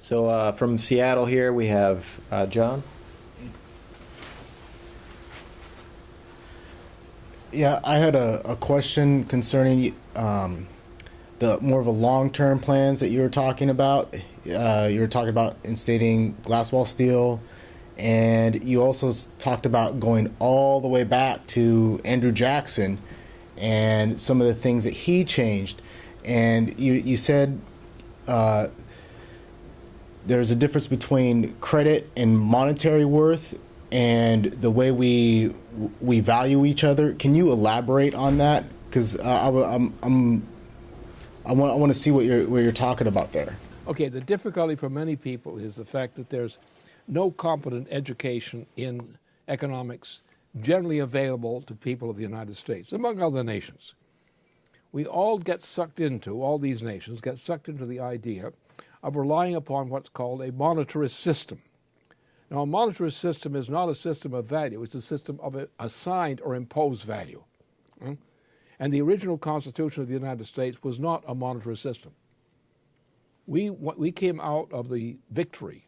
So from Seattle here, we have John. Yeah, I had a question concerning the more of a long-term plans that you were talking about. You were talking about instating glass wall steel, and you also talked about going all the way back to Andrew Jackson and some of the things that he changed. And you said there's a difference between credit and monetary worth and the way we value each other. Can you elaborate on that? Because I want to see what you're talking about there. Okay, the difficulty for many people is the fact that there's no competent education in economics generally available to people of the United States, among other nations. We all get sucked into, all these nations get sucked into the idea of relying upon what's called a monetarist system. Now, a monetarist system is not a system of value, it's a system of assigned or imposed value. And the original Constitution of the United States was not a monetarist system. We came out of the victory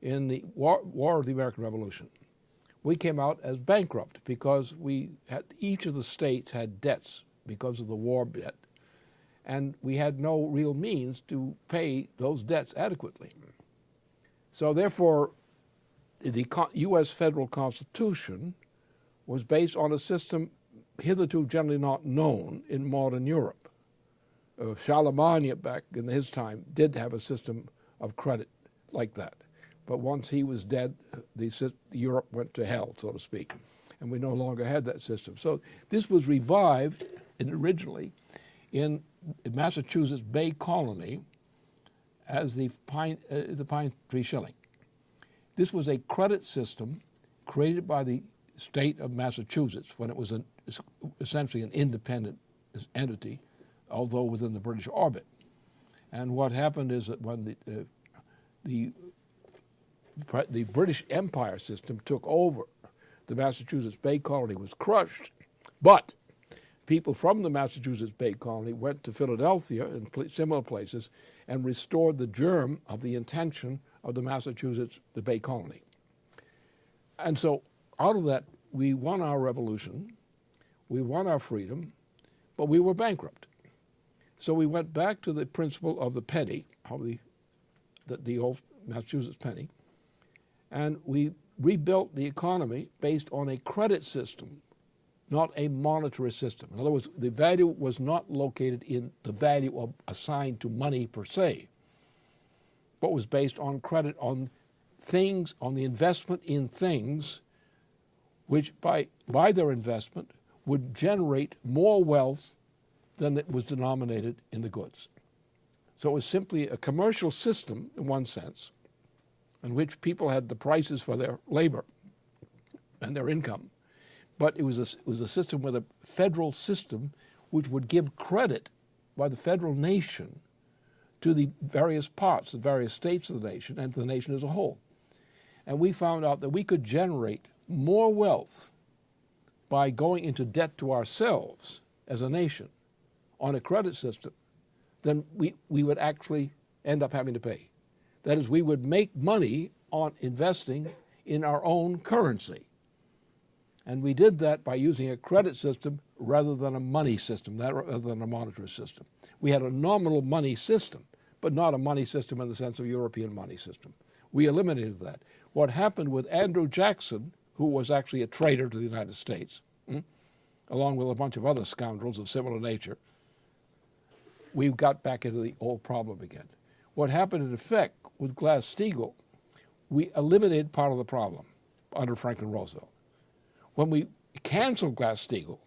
in the War of the American Revolution. We came out as bankrupt because each of the states had debts because of the war debt, and we had no real means to pay those debts adequately. So therefore, the U.S. federal Constitution was based on a system hitherto generally not known in modern Europe. Charlemagne, back in his time, did have a system of credit like that. But once he was dead, Europe went to hell, so to speak, and we no longer had that system. So this was revived originally in Massachusetts Bay Colony as the pine tree shilling. This was a credit system created by the state of Massachusetts when it was essentially an independent entity, although within the British orbit. And what happened is that when the British Empire system took over, the Massachusetts Bay Colony was crushed, but people from the Massachusetts Bay Colony went to Philadelphia and similar places and restored the germ of the intention of the Bay Colony. And so out of that, we won our revolution, we won our freedom, but we were bankrupt. So we went back to the principle of the penny, of the old Massachusetts penny, and we rebuilt the economy based on a credit system, not a monetary system. In other words, the value was not located in the value assigned to money per se, but was based on credit, on things, on the investment in things which by their investment would generate more wealth than it was denominated in the goods. So it was simply a commercial system in one sense, in which people had the prices for their labor and their income. But it was a system with a federal system which would give credit by the federal nation to the various parts, the various states of the nation, and to the nation as a whole. And we found out that we could generate more wealth by going into debt to ourselves as a nation on a credit system than we would actually end up having to pay. That is, we would make money on investing in our own currency. And we did that by using a credit system rather than a money system, rather than a monetary system. We had a nominal money system, but not a money system in the sense of European money system. We eliminated that. What happened with Andrew Jackson, who was actually a traitor to the United States, along with a bunch of other scoundrels of similar nature, we got back into the old problem again. What happened in effect with Glass-Steagall, we eliminated part of the problem under Franklin Roosevelt. When we canceled Glass-Steagall,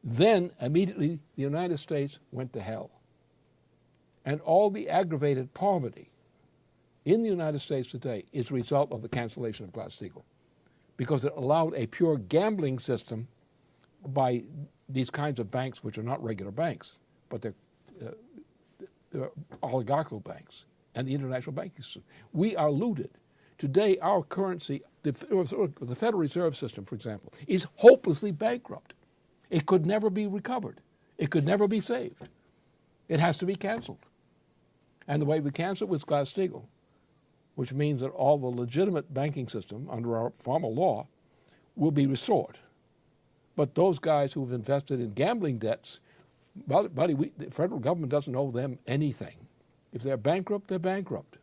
then immediately the United States went to hell. And all the aggravated poverty in the United States today is a result of the cancellation of Glass-Steagall, because it allowed a pure gambling system by these kinds of banks, which are not regular banks, but they're oligarchical banks, and the international banking system. We are looted. Today, our currency, the Federal Reserve System, for example, is hopelessly bankrupt. It could never be recovered. It could never be saved. It has to be canceled. And the way we cancel it with Glass-Steagall, which means that all the legitimate banking system under our formal law will be restored. But those guys who have invested in gambling debts, buddy, the federal government doesn't owe them anything. If they're bankrupt, they're bankrupt.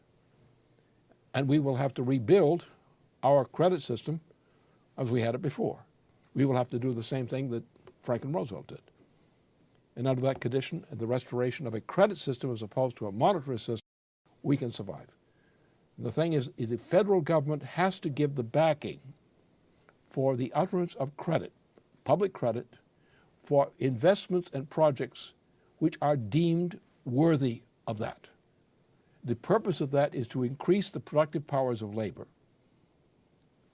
And we will have to rebuild our credit system as we had it before. We will have to do the same thing that Franklin Roosevelt did. And under that condition, the restoration of a credit system as opposed to a monetary system, we can survive. The thing is the federal government has to give the backing for the utterance of credit, public credit, for investments and projects which are deemed worthy of that. The purpose of that is to increase the productive powers of labor.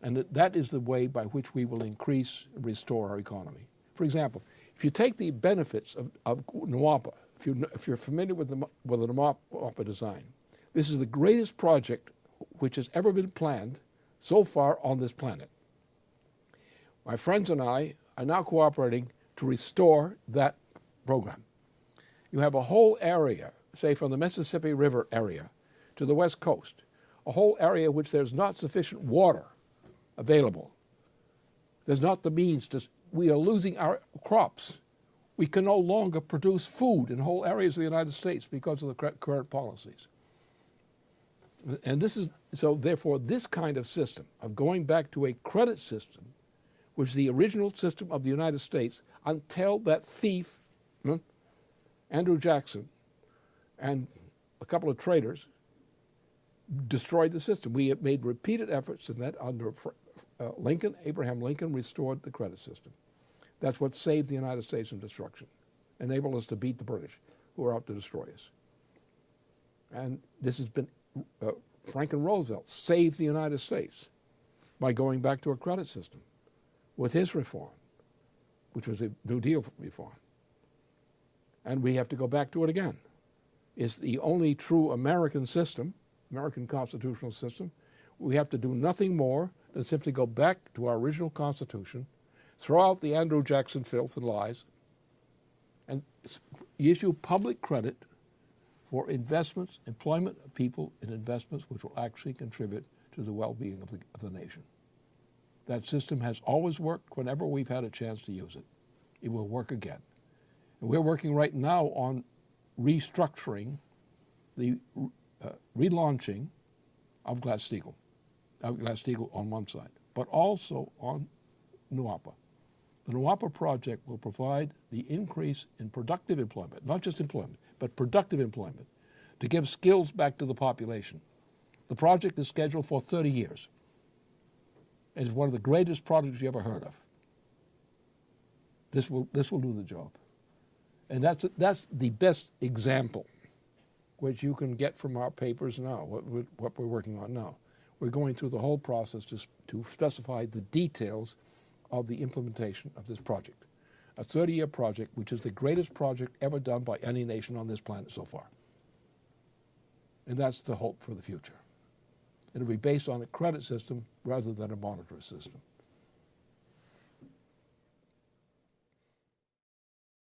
And that is the way by which we will increase and restore our economy. For example, if you take the benefits of NWAPA, if you're familiar with the NWAPA design, this is the greatest project which has ever been planned so far on this planet. My friends and I are now cooperating to restore that program. You have a whole area, say from the Mississippi River area to the West Coast, a whole area which there's not sufficient water available. There's not the means to, we are losing our crops. We can no longer produce food in whole areas of the United States because of the current policies. And this is, so therefore this kind of system of going back to a credit system, which is the original system of the United States until that thief, Andrew Jackson, and a couple of traders destroyed the system. We have made repeated efforts in that under Lincoln. Abraham Lincoln restored the credit system. That's what saved the United States from destruction, enabled us to beat the British, who were out to destroy us. And this has been, Franklin Roosevelt saved the United States by going back to a credit system with his reform, which was a New Deal reform. And we have to go back to it again. It's the only true American system, American constitutional system. We have to do nothing more than simply go back to our original Constitution, throw out the Andrew Jackson filth and lies, and issue public credit for investments, employment of people in investments which will actually contribute to the well-being of the nation. That system has always worked whenever we've had a chance to use it. It will work again. And we're working right now on restructuring the relaunching of Glass-Steagall on one side, but also on NWAPA. The NWAPA project will provide the increase in productive employment, not just employment, but productive employment, to give skills back to the population. The project is scheduled for 30 years. It is one of the greatest projects you ever heard of. This will do the job. And that's the best example which you can get from our papers now, what we're working on now. We're going through the whole process to specify the details of the implementation of this project. A 30-year project, which is the greatest project ever done by any nation on this planet so far. And that's the hope for the future. It'll be based on a credit system rather than a monetary system.